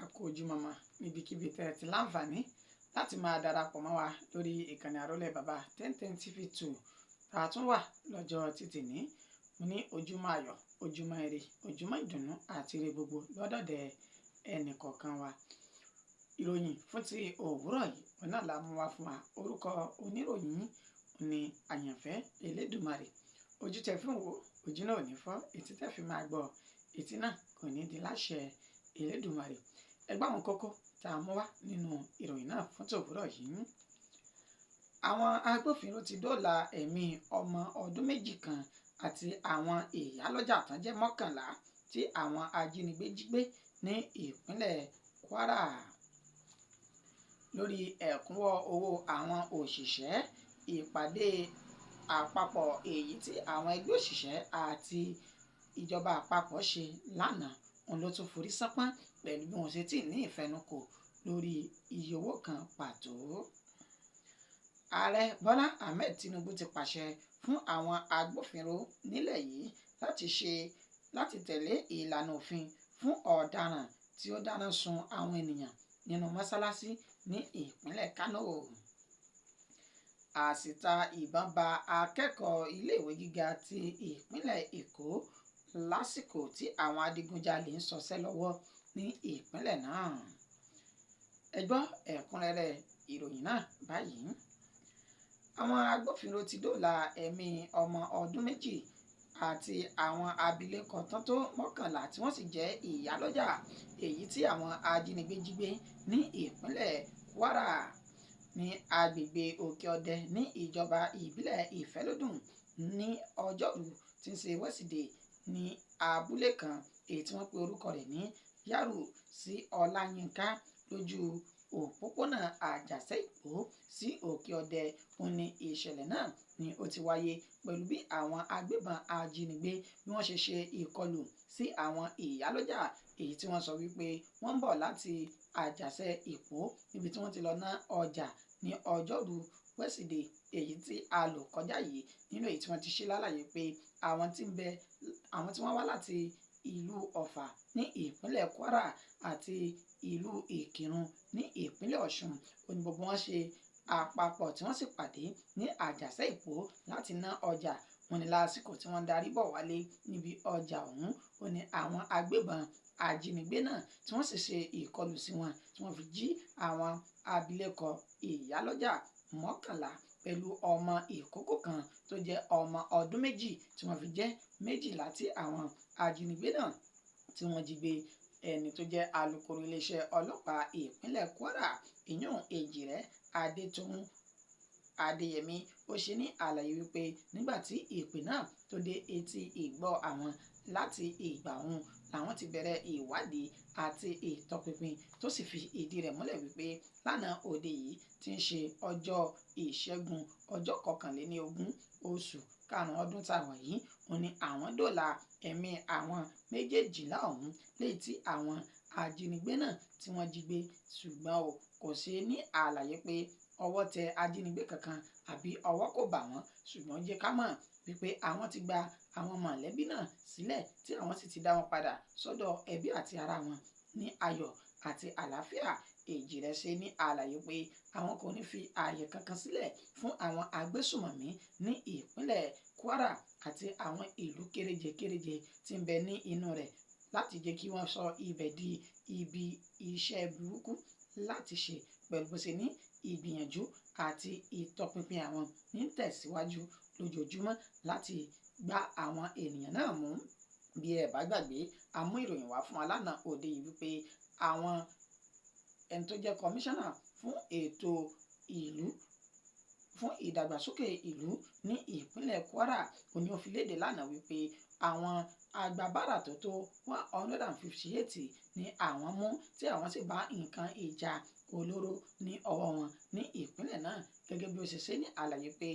Àkójúmọ́ níbikíbi tẹ́ ẹ ti láǹfààní láti máa darapọ̀ mọ́ wa lórí ìkànnì Àrólé Bàbá 1010 TV2 tá a tún wà lọ́jọ́ títì ní mo ní ojúmọ́ ayọ̀, ojúmọ́ ire, ojúmọ́ ìdùnnú àti ire gbogbo lọ́dọ̀dẹ̀ ẹnì kọ̀ọ̀kan wa. Ìròyìn fún ti òwúrọ̀ yìí wọn náà la mú wá fún wa. Orúkọ oníròyìn ní Àyànfẹ́ Elédùmarè. Ojú tẹ́ fi ń wò, ojú náà ò ní fọ́, etí tẹ́ fi máa gbọ́, etí náà kò ní di láṣẹ Elédùmarè. Ẹgbẹ́ àwọn kókó tá a mú wá nínú ìròyìn náà fún tòwúrọ̀ yìí. Àwọn agbófinró ti dóòlà ẹ̀mí ọmọ ọdún méjì kan àti àwọn ìyálọ́jà tán jẹ́ 11 tí àwọn ajínigbé jí gbé ní ìpínlẹ̀ Kwara. Lórí ẹ̀kúnwọ́ owó àwọn òṣìṣẹ́, ìpàdé àpapọ̀ èyí tí àwọn ẹgbẹ́ òṣìṣẹ́ àti ìjọba àpapọ̀ ṣe lánàá òun ló tún forí ṣánpọ́n pẹ̀lú bí wọ́n ṣe ti ní ìfẹnukò lórí iye owó kan pàtó. Ààrẹ Bọ́lá Ahmed Tinubu ti pàṣẹ fún àwọn agbófinró nílẹ̀ yìí láti tẹ̀lé ìlànà òfin fún ọ̀daràn tí ó dáná sun àwọn ènìyàn nínú mọ́sálásí ní ìpínlẹ̀ Kano. Àsìta ìbọn ba akẹ́kọ̀ọ́ iléèwé gíga ti ìpínlẹ̀ Èkó lásìkò tí àwọn adigunjalè ń ṣọṣẹ́ lọ́wọ́ ní ìpínlẹ̀ náà. Ẹ gbọ́ ẹ̀kúnrẹ́rẹ́ ìròyìn náà báyìí. Àwọn agbófinró ti dóòlà ẹ̀mí ọmọ ọdún méjì àti àwọn abilékọ tán tó 11 tí wọ́n sì jẹ́ ìyálọ́jà èyí tí àwọn ajínigbé jí gbé ní ìpínlẹ̀ Kwara ní agbègbè Òkè Ọdẹ ní ìjọba ìbílẹ̀ Ìfẹ́lódùn ní ọjọ́rú tí ń ṣe wẹ́sídẹ̀ẹ́ ní abúlé kan èyí tí wọ́n pe orúkọ rẹ̀ ní Yàrú sí Ọláyínká lójú òpópónà Àjàṣẹ́ Ìpó sí Òkè Ọdẹ. Òun ni ìṣẹ̀lẹ̀ náà ni ó ti wáyé pẹ̀lú bí àwọn agbébọn ajínigbé bí wọ́n ṣe ṣe ìkọlù sí àwọn ìyálọ́jà èyí tí wọ́n sọ wípé wọ́n ń bọ̀ láti Àjàṣẹ́ Ìpó níbi tí wọ́n ti lọ ná ọjà ní ọjọ́rú wẹ́sídẹ̀ẹ́ èyí tí a lò kọjá yìí, nínú èyí tí wọ́n ti ṣe lálàyé pé àwọn tí wọ́n wá láti ìlú Ọ̀fà ní ìpínlẹ̀ Kwara àti ìlú Ìkìrun ní ìpínlẹ̀ Ọ̀ṣun òní gbogbo wọn ṣe àpapọ̀ tí wọ́n sì pàdé ní Àjàṣẹ́ Ìpó láti ná ọjà. Wọ́n ní lásìkò tí wọ́n darí bọ̀ wálé níbi ọjà ọ̀hún ó ní àwọn agbébọn ajínigbé náà tí wọ́n sì ṣe ìkọlù sí wọn tí wọ́n fi jí àwọn abilékọ ìyálọ́jà 11 pẹ̀lú ọmọ ìkókó kan tó jẹ́ ọmọ ọdún méjì tí wọ́n fi jẹ́ 12 tí àwọn ajínigbé náà tí wọ́n jí gbé. Ẹni tó jẹ́ alukoro iléeṣẹ́ ọlọ́pàá ìpínlẹ̀ Kwara ìyún Èjìrẹ́ Adétòun Adéyẹmí ó ṣe ní àlàyé wípé nígbà tí ìpè náà tó dé etí ìgbọ́ àwọn láti ìgbà ọ̀hún làwọn ti bẹ̀rẹ̀ ìwádìí àti ìtọpinpin tó sì fi ìdí rẹ̀ múlẹ̀ wípé lánàá òde yìí tí ń ṣe ọjọ́ ìṣẹ́gun ọjọ́ 21 oṣù karùn-ún ọdún tá a wà yìí òun ni àwọn dóòlà ẹ̀mí àwọn méjèèjìlá ọ̀hún léyìí tí àwọn ajínigbé náà tí wọ́n jí gbé, ṣùgbọ́n kò ṣe ní àlàyé pé ọwọ́ tẹ ajínigbé kankan àbí ọwọ́ kò bà wọ́n, ṣùgbọ́n jẹ́ ká mọ̀ wípé àwọn ti gba àwọn mọ̀lẹ́bí náà sílẹ̀ tí àwọn sì ti dá wọn padà sọ́dọ̀ ẹbí àti ará wọn ní ayọ̀ àti àlàáfíà. Èjìrẹ́ ṣe ní àlàyé pé àwọn kò ní fi ààyè kankan sílẹ̀ fún àwọn agbésùmọ̀mí ní ìpínlẹ̀ Kwara àti àwọn ìlú kéréje tí ń bẹ ní inú rẹ̀ láti jẹ́ kí wọ́n sọ ibẹ̀ di ibi iṣẹ́ burúkú láti ṣe pẹ̀lú bó ṣe ní ìgbìyànjú àti ìtọpinpin àwọn ní tẹ̀síwájú lójoojúmọ́ láti gba àwọn ènìyàn náà mú. Bí ẹ bá gbàgbé a mú ìròyìn wá fún wa lánàá òde yìí wípé àwọn ẹni tó jẹ́ kọmíṣánná fún ètò ìlú fún ìdàgbàsókè ìlú ní ìpínlẹ̀ Kwara òní ó fi léde lánàá wípé àwọn agbábára tó tó 158 ni àwọn mú tí àwọn sì bá nǹkan ìjà olóró ní ọwọ́ wọn ní ìpínlẹ̀ náà, gẹ́gẹ́ bí ó ṣe ní àlàyé pé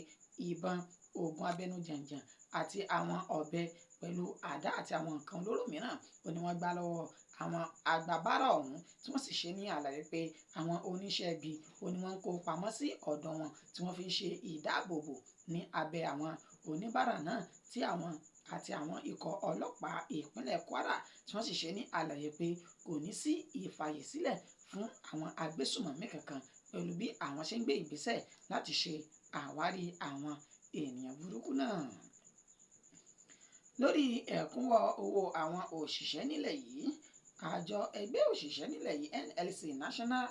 ìbọn, oògùn abẹnugànjàn àti àwọn ọ̀bẹ pẹ̀lú àdá àti àwọn nǹkan olóró mìíràn òní wọ́n gbá lọ́wọ́ àwọn agbábára ọ̀hún tí wọ́n sì ṣe ní àlàyé pé àwọn oníṣẹ́ ibi òní wọ́n ń kó pamọ́ sí ọ̀dọ̀ wọn tí wọ́n fi ń ṣe ìdáàbòbò ní abẹ́ àwọn oníbàárà náà tí àwọn àti àwọn ikọ̀ ọlọ́pàá ìpínlẹ̀ Kwara tí wọ́n sì ṣe ní àlàyé pé kò ní sí ìfàyèsílẹ̀ fún àwọn agbésùmọ̀mí kankan pẹ̀lú bí àwọn ṣe ń gbé ìgbésẹ̀ láti ṣe àwárí àwọn ènìyàn burúkú náà. Lórí ẹ̀kúnwọ́ owó àwọn òṣìṣẹ́ nílẹ̀ yìí, àjọ ẹgbẹ́ òṣìṣẹ́ nílẹ̀ yìí NLC National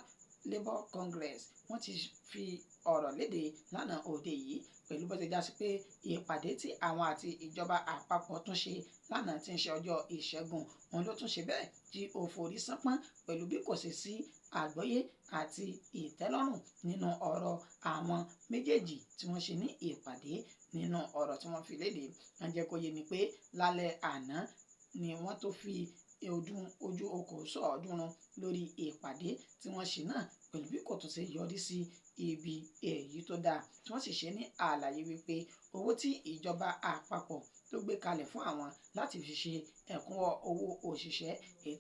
Labour Congress wọ́n ti fi ọ̀rọ̀ léde lánàá òde yìí pẹ̀lú bó ṣe já sí pé ìpàdé tí àwọn àti ìjọba àpapọ̀ tún ṣe lánàá tí ń ṣe ọjọ́ ìṣẹ́gun òun ló tún ṣe bẹ́ẹ̀ tí ó forí sánpọ́n pẹ̀lú bí kò ṣe sí àgbọ́yé àti ìtẹ́lọ́rùn nínú ọ̀rọ̀ àwọn méjèèjì tí wọ́n ṣe ní ìpàdé. Nínú ọ̀rọ̀ tí wọ́n fi léde wọ́n jẹ́ kó yé ni pé lálẹ́ àná ni wọ́n tó fi ojú okòó sọ̀ọ́dúnrún lórí ìpàdé tí wọ́n ṣe náà pẹ̀lú bí kò tún ṣe yọrí sí ibi èyí tó dáa tí wọ́n sì ṣe ní àlàyé wípé owó tí ìjọba àpapọ̀ tó gbé kalẹ̀ fún àwọn láti fi ṣe ẹ̀kúnwọ́ owó òṣìṣẹ́ èyí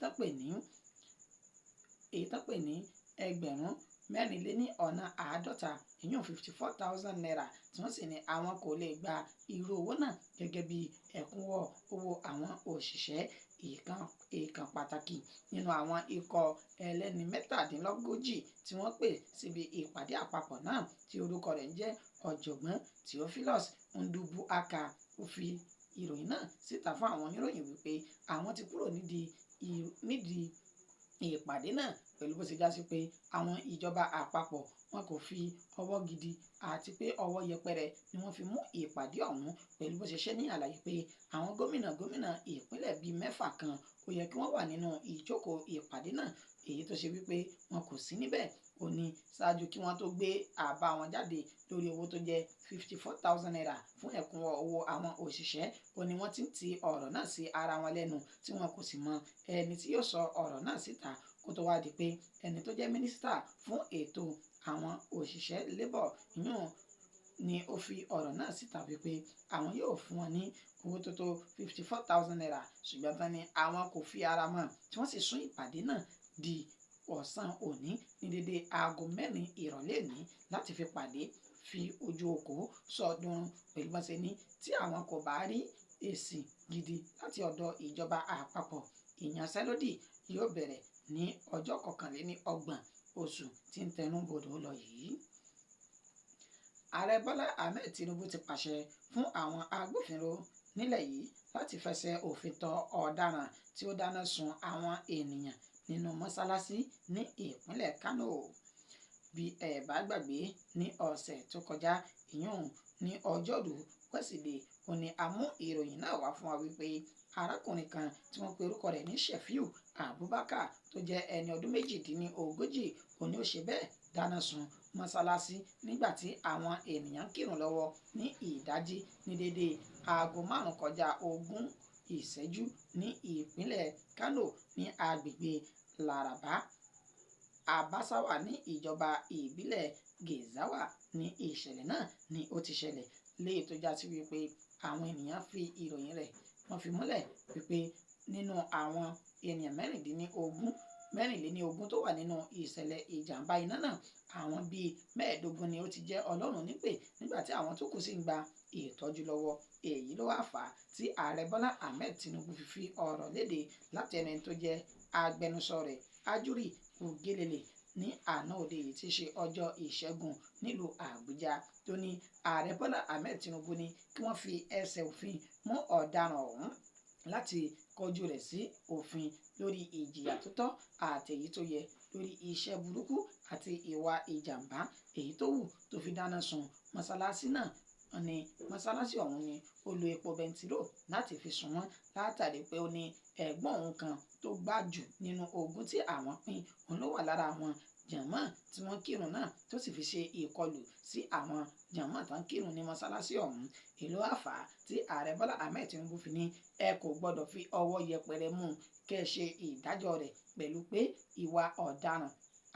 tán pè ní ẹgbẹ̀rún mẹ́rìnléní ọ̀nà àádọ́ta ìyún 54,000 naira tí wọ́n sì ní àwọn kò lè gba irú owó náà gẹ́gẹ́ bí ẹ̀kúnwọ́ owó àwọn òṣìṣẹ́. Ìkan pàtàkì nínú àwọn ikọ̀ ẹlẹ́ni mẹ́tàdínlógójì tí wọ́n pè síbi ìpàdé àpapọ̀ náà tí orúkọ rẹ̀ ń jẹ́ ọ̀jọ̀gbọ́n Theophilus Ndubuaka ó fi ìròyìn náà síta fún àwọn oníròyìn wípé àwọn ti kúrò nídìí ìpàdé náà pẹ̀lú bó ṣe já sí pé àwọn ìjọba àpapọ̀ wọn kò fi ọwọ́ gidi àti pé ọwọ́ yẹpẹrẹ ni wọ́n fi mú ìpàdé ọ̀hún pẹ̀lú bó ṣe ṣe ní àlàyé pé àwọn gómìnà ìpínlẹ̀ bíi 6 kan ó yẹ kí wọ́n wà nínú ìjókòó ìpàdé náà èyí tó ṣe wípé wọn kò sí níbẹ̀ ó ní ṣáájú kí wọ́n tó gbé àbá wọn jáde lórí owó tó jẹ́ 54,000 naira fún ẹ̀kúnwọ́ owó àwọn òṣìṣẹ́ ó ní wọ́n ti ń ti ọ̀rọ̀ náà sí ara wọn lẹ́nu tí wọn kò sì mọ ẹni tí yóò sọ ọ̀rọ̀ náà síta kó tó wá di pé ẹni tó jẹ́ mínísítà fún ètò àwọn òṣìṣẹ́ labour yún ni ó fi ọ̀rọ̀ náà síta wípé àwọn yóò fún wọn ní owó tó tó 54,000 naira ṣùgbọ́n tán ni àwọn kò fi ara mọ́ tí wọ́n sì sún ìpàdé náà di ọ̀sán òní ní dédé aago 4 ìrọ̀lẹ́ ní láti fi pàdé fi ojú okòó sọ̀ọ́dúnrún pẹ̀lú bá ṣe ní tí àwọn kò bá rí èsì gidi láti ọ̀dọ̀ ìjọba àpapọ̀ ìyanṣẹ́lódì yóò bẹ̀rẹ̀ ní ọjọ́ 29 oṣù tí ń tẹnu bodò lọ yìí. Ààrẹ Bọ́lá Ahmed Tinubu ti pàṣẹ fún àwọn agbófinró nílẹ̀ yìí láti fẹsẹ̀ òfin tọ ọ̀daràn tí ó dáná sun àwọn ènìyàn nínú mọ́sálásí ní ìpínlẹ̀ Kano. Bí ẹ bá gbàgbé ní ọ̀sẹ̀ tó kọjá ìyún ní ọjọ́rú wẹ́sídẹ̀ẹ́ ó ní a mú ìròyìn náà wá fún wa wípé arákùnrin kan tí wọ́n pe orúkọ rẹ̀ ní Shefiu Abubakar tó jẹ́ ẹni ọdún 38 ó ní ó ṣe bẹ́ẹ̀ dáná sun mọ́sálásí nígbà tí àwọn ènìyàn kírun lọ́wọ́ ní ìdájí ní dédé aago 5:20 ìṣẹ́jú ní ìpínlẹ̀ Kano ní agbègbè Laraba Abasawa ní ìjọba ìbílẹ̀ Gezawa ní ìṣẹ̀lẹ̀ náà ni ó ti ṣẹlẹ̀ léyìí tó já sí wípé àwọn ènìyàn fi ìròyìn rẹ̀ wọ́n fi múlẹ̀ wípé nínú àwọn ènìyàn mẹ́rìnléní ogún tó wà nínú ìṣẹ̀lẹ̀ ìjàmbá iná náà àwọn bíi 15 ni ó ti jẹ́ Ọlọ́run nípè nígbà tí àwọn tó kù sì ń gba ìtọ́jú lọ́wọ́ èyí ló wá fà á tí ààrẹ Bọ́lá Ahmed Tinubu fi ọ̀rọ̀ léde láti ẹni tó jẹ́ agbẹnusọ rẹ̀ Ajuri Ogelele ní àná òde yìí tí ṣe ọjọ́ ìṣẹ́gun nílùú Àbújá tó ní ààrẹ Bọ́lá Ahmed Tinubu ní kí wọ́n fi ẹsẹ̀ òfin mú ọ̀daràn ọ̀hún láti kọjú rẹ̀ sí òfin lórí ìjìyà tó tọ́ àtèyí tó yẹ lórí iṣẹ́ burúkú àti ìwà ìjàmbá èyí tó wù tó fi dáná sun mọ́sálásí náà ní mọ́sálásí ọ̀hún ni ó lo epo bẹntiró láti fi sun wọ́n látàrí pé ó ní ẹ̀gbọ́n òun kan tó gbájú nínú ogún tí àwọn pín òun ló wà lára àwọn jàmáà tí wọ́n kírun náà tó sì fi ṣe ìkọlù sí àwọn jàmáà tán kírun ní mọ́sálásí ọ̀hún èló àfà tí ààrẹ Bọ́lá Ahmed Tinubu fi ní ẹ kò gbọ́dọ̀ fi ọwọ́ yẹpẹrẹ mú kẹ́ ẹ ṣe ìdájọ́ rẹ̀ pẹ̀lú pé ìwà ọ̀daràn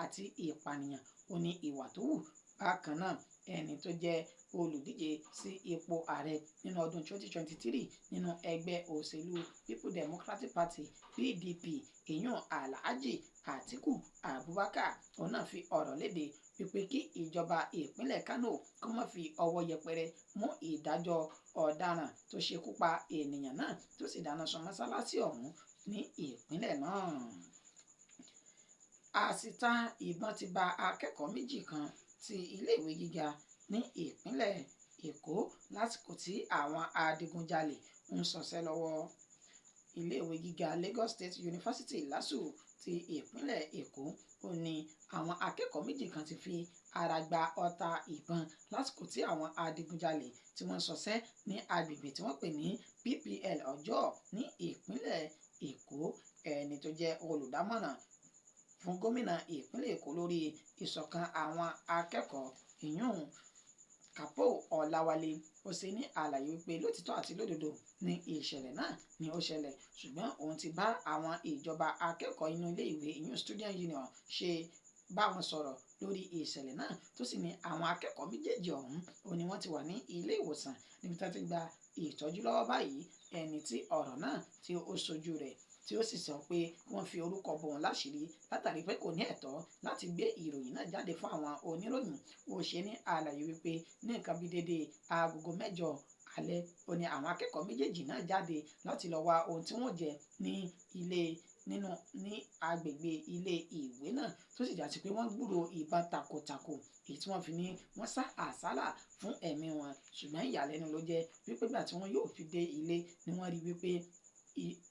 àti ìpànìyàn ó ní ìwà tó wù bákan náà ẹni tó jẹ́ olùdíje sí ipò ààrẹ nínú ọdún 2023 nínú ẹgbẹ́ òṣèlú People Democratic Party PDP ìyún Alhaji Atiku Abubakar òun náà fi ọ̀rọ̀ léde wípé kí ìjọba ìpínlẹ̀ Kano kó má fi ọwọ́ yẹpẹrẹ mú ìdájọ́ ọ̀daràn tó ṣekú pa ènìyàn náà tó sì dáná sun mọ́sálásí ọ̀hún ní ìpínlẹ̀ náà. Àsìta ìbọn ti ba akẹ́kọ̀ọ́ méjì kan ti iléèwé gíga ní ìpínlẹ̀ Èkó lásìkò tí àwọn adigunjalè ń ṣọṣẹ́ lọ́wọ́. Iléèwé gíga Lagos State University LASU ti ìpínlẹ̀ Èkó ó ní àwọn akẹ́kọ̀ọ́ méjì kan ti fi ara gba ọta ìbọn lásìkò tí àwọn adigunjalè tí wọ́n ṣọṣẹ́ ní agbègbè tí wọ́n pè ní PPL Ọjọ́ ní ìpínlẹ̀ Èkó. Ẹni tó jẹ́ olùdámọ̀ràn fún gómìnà ìpínlẹ̀ Èkó lórí ìṣọ̀kan àwọn akẹ́kọ̀ọ́ ìyún Kapo Ọláwálé ó ṣe ní àlàyé wípé lótìtọ́ àti lódodo ní ìṣẹ̀lẹ̀ náà ni ó ṣẹlẹ̀ ṣùgbọ́n òun ti bá àwọn ìjọba akẹ́kọ̀ọ́ inú ilé ìwé ìyún student union ṣe bá wọn sọ̀rọ̀ lórí ìṣẹ̀lẹ̀ náà tó sì ní àwọn akẹ́kọ̀ọ́ méjèèjì ọ̀hún òun ni wọ́n ti wà ní ilé ìwòsàn níbi tí wọ́n ti gba ìtọ́jú lọ́wọ́ báyìí. Ẹni tí ọ̀rọ̀ náà tí ó ṣojú rẹ̀ tí ó sì sọ pé wọ́n fi orúkọ bò wọ́n láṣìírí látàrí pé kò ní ẹ̀tọ́ láti gbé ìròyìn náà jáde fún àwọn oníròyìn. Ó ṣe ní àlàyé wípé ní nǹkan bí dédé agogo 6 alẹ́ ó ní àwọn akẹ́kọ̀ọ́ méjèèjì náà jáde láti lọ wá ohun tí wọ́n jẹ ní agbègbè ilé ìwé náà tó sì já sí pé wọ́n gbúrò ìbọn takòtàkò èyí tí wọ́n fi ní wọ́n sá àsálà fún ẹ̀mí wọn ṣùgbọ́n ìyàlẹ́nu ló jẹ́ wípé gbà tí wọ́n yóò fi dé ilé ni wọ́n rí wípé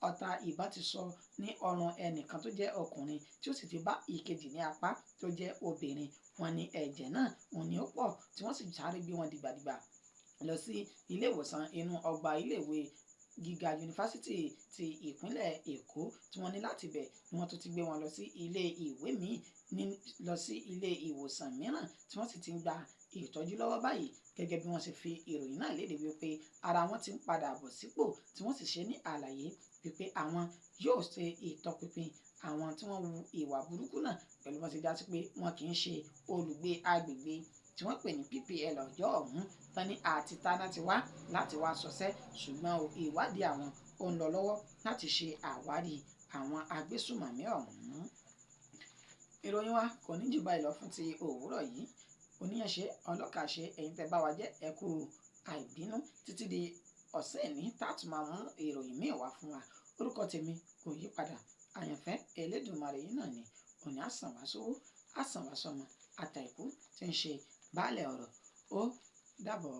ọta ìbọn ti sọ ní ọrùn ẹnìkan tó jẹ́ ọkùnrin tí ó sì ti bá ìkejì ní apá tó jẹ́ obìnrin. Wọ́n ní ẹ̀jẹ̀ náà òun ni ó pọ̀ tí wọ́n sì sáré gbé wọn dìgbàdìgbà lọ sí ilé ìwòsàn inú ọgbà iléèwé gíga yunifásitì ti ìpínlẹ̀ Èkó tí wọ́n ní láti bẹ̀ ni wọ́n tún ti gbé wọn lọ sí ilé ìwé míì lọ sí ilé ìwòsàn mìíràn tí wọ́n sì ti ń gba ìtọ́jú lọ́wọ́ báyìí gẹ́gẹ́ bí wọ́n ṣe fi ìròyìn náà léde wípé ara wọn ti ń padà bọ̀ sípò tí wọ́n sì ṣe ní àlàyé wípé àwọn yóò ṣe ìtọpinpin àwọn tí wọ́n hu ìwà burúkú náà pẹ̀lú bọ́n ti já sí pé wọn kì í ṣe olùgbé agbègbè tí wọ́n pè ní PPL Ọjọ́ ọ̀hún tán ní àti táná ti wá láti wá ṣọṣẹ́ ṣùgbọ́n ìwádìí àwọn ó ń lọ lọ́wọ́ láti ṣe àwárí àwọn agbésùmọ̀mí ọ̀hún. Ìròyìn wa kò ní jù báyìí lọ fún ti òwúrọ̀ yìí. Oníyànṣe ọlọ́kàṣe ẹ̀yin tẹ́ bá wa jẹ́ ẹ kú àìbínú títí di ọ̀sẹ̀ ní tààtù máa mú ìròyìn míì wá fún wa. Orúkọ tèmi kò yí padà àyànfẹ́ Elédùmarè yìí náà ni òní àsàn wá sówó àsàn wá sọmọ àtàìkú tí ń ṣe baálẹ̀ ọ̀rọ̀ ó dàbọ̀.